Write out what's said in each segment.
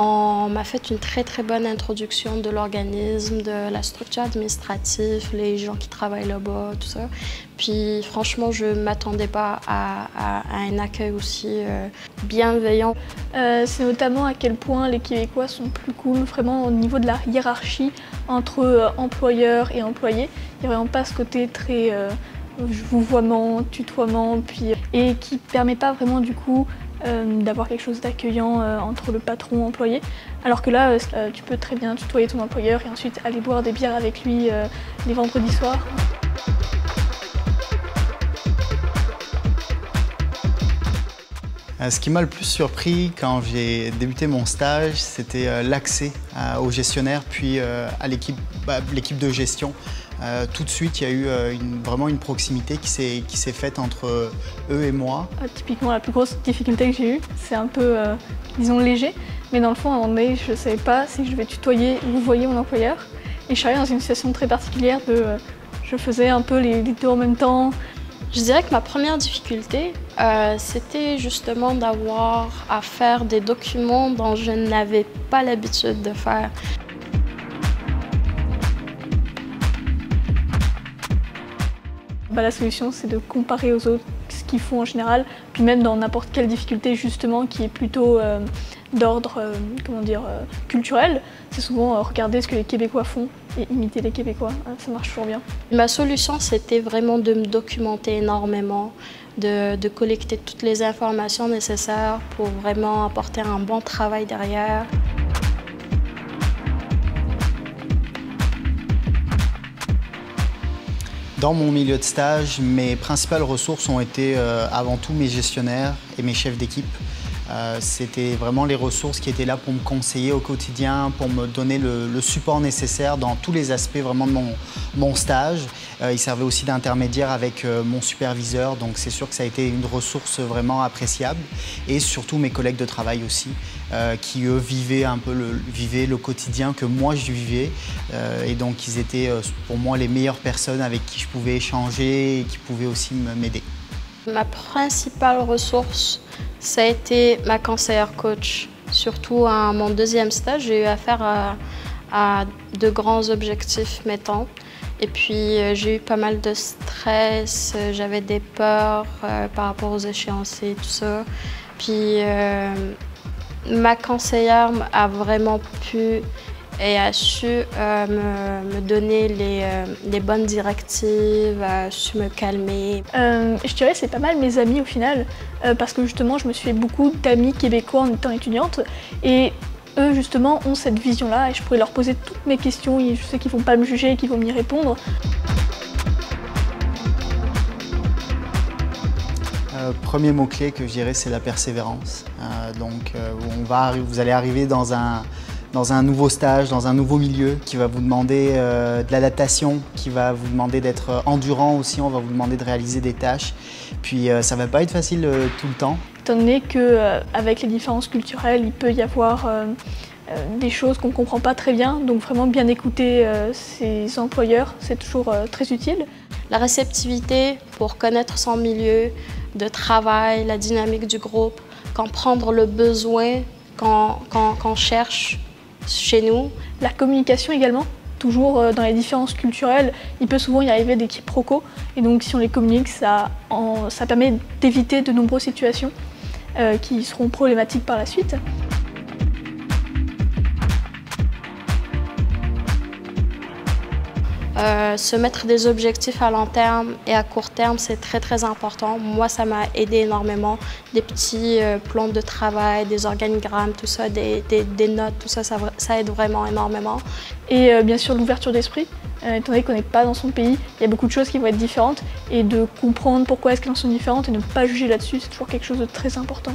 On m'a fait une très bonne introduction de l'organisme, de la structure administrative, les gens qui travaillent là-bas, tout ça. Puis franchement, je ne m'attendais pas à un accueil aussi bienveillant. C'est notamment à quel point les Québécois sont plus cool, vraiment au niveau de la hiérarchie entre employeurs et employés. Il n'y a vraiment pas ce côté très vouvoiement, tutoiement, et qui ne permet pas vraiment du coup d'avoir quelque chose d'accueillant entre le patron et l'employé. Alors que là, tu peux très bien tutoyer ton employeur et ensuite aller boire des bières avec lui les vendredis soirs. Ce qui m'a le plus surpris quand j'ai débuté mon stage, c'était l'accès aux gestionnaires puis à l'équipe de gestion. Tout de suite, il y a eu vraiment une proximité qui s'est faite entre eux et moi. Typiquement, la plus grosse difficulté que j'ai eue, c'est un peu, disons, léger. Mais dans le fond, à un moment donné, je ne savais pas si je devais tutoyer ou vouvoyer mon employeur. Et je suis arrivée dans une situation très particulière je faisais un peu les deux en même temps. Je dirais que ma première difficulté, c'était justement d'avoir à faire des documents dont je n'avais pas l'habitude de faire. La solution, c'est de comparer aux autres ce qu'ils font en général, puis même dans n'importe quelle difficulté justement qui est plutôt d'ordre culturel, c'est souvent regarder ce que les Québécois font et imiter les Québécois, ça marche toujours bien. Ma solution, c'était vraiment de me documenter énormément, de collecter toutes les informations nécessaires pour vraiment apporter un bon travail derrière. Dans mon milieu de stage, mes principales ressources ont été avant tout mes gestionnaires et mes chefs d'équipe. C'était vraiment les ressources qui étaient là pour me conseiller au quotidien, pour me donner le support nécessaire dans tous les aspects vraiment de mon stage. Ils servaient aussi d'intermédiaire avec mon superviseur, donc c'est sûr que ça a été une ressource vraiment appréciable. Et surtout mes collègues de travail aussi, qui eux vivaient le quotidien que moi je vivais. Et donc ils étaient pour moi les meilleures personnes avec qui je pouvais échanger et qui pouvaient aussi m'aider. Ma principale ressource, ça a été ma conseillère coach. Surtout à mon deuxième stage, j'ai eu affaire à de grands objectifs, mettons. Et puis j'ai eu pas mal de stress, j'avais des peurs par rapport aux échéanciers et tout ça. Puis ma conseillère a vraiment pu et a su me donner les bonnes directives, a su me calmer. Je dirais que c'est pas mal mes amis au final, parce que justement je me suis fait beaucoup d'amis québécois en étant étudiante et eux justement ont cette vision-là et je pourrais leur poser toutes mes questions et je sais qu'ils vont pas me juger et qu'ils vont m'y répondre. Premier mot-clé que je dirais, c'est la persévérance. Vous allez arriver dans un nouveau stage, dans un nouveau milieu qui va vous demander de l'adaptation, qui va vous demander d'être endurant aussi, on va vous demander de réaliser des tâches. Puis ça ne va pas être facile tout le temps. Étant donné qu'avec les différences culturelles, il peut y avoir des choses qu'on ne comprend pas très bien, donc vraiment bien écouter ses employeurs, c'est toujours très utile. La réceptivité pour connaître son milieu de travail, la dynamique du groupe, comprendre le besoin qu'on cherche chez nous. La communication également, toujours dans les différences culturelles, il peut souvent y arriver des quiproquos et donc si on les communique, ça permet d'éviter de nombreuses situations qui seront problématiques par la suite. Se mettre des objectifs à long terme et à court terme, c'est très important. Moi, ça m'a aidé énormément. Des petits plans de travail, des organigrammes, tout ça, des notes, tout ça, ça aide vraiment énormément. Et bien sûr, l'ouverture d'esprit. Étant donné qu'on n'est pas dans son pays, il y a beaucoup de choses qui vont être différentes et de comprendre pourquoi est-ce qu'elles sont différentes et ne pas juger là-dessus, c'est toujours quelque chose de très important.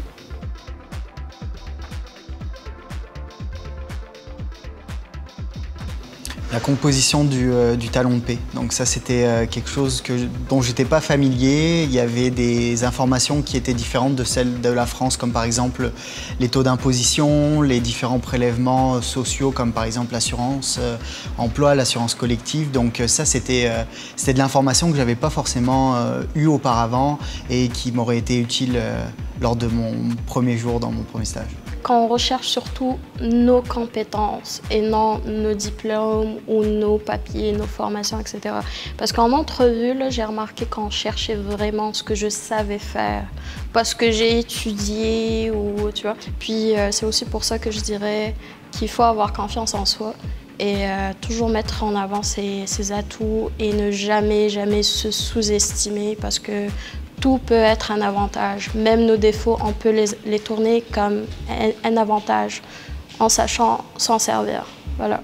La composition du talon de paie. Donc ça, c'était quelque chose dont je n'étais pas familier. Il y avait des informations qui étaient différentes de celles de la France, comme par exemple les taux d'imposition, les différents prélèvements sociaux, comme par exemple l'assurance emploi, l'assurance collective. Donc ça, c'était de l'information que je n'avais pas forcément eue auparavant et qui m'aurait été utile lors de mon premier jour dans mon premier stage. qu'on recherche surtout nos compétences et non nos diplômes ou nos papiers, nos formations, etc. Parce qu'en entrevue, j'ai remarqué qu'on cherchait vraiment ce que je savais faire, pas ce que j'ai étudié ou tu vois. Puis c'est aussi pour ça que je dirais qu'il faut avoir confiance en soi et toujours mettre en avant ses atouts et ne jamais se sous-estimer parce que tout peut être un avantage. Même nos défauts, on peut les tourner comme un avantage en sachant s'en servir. Voilà.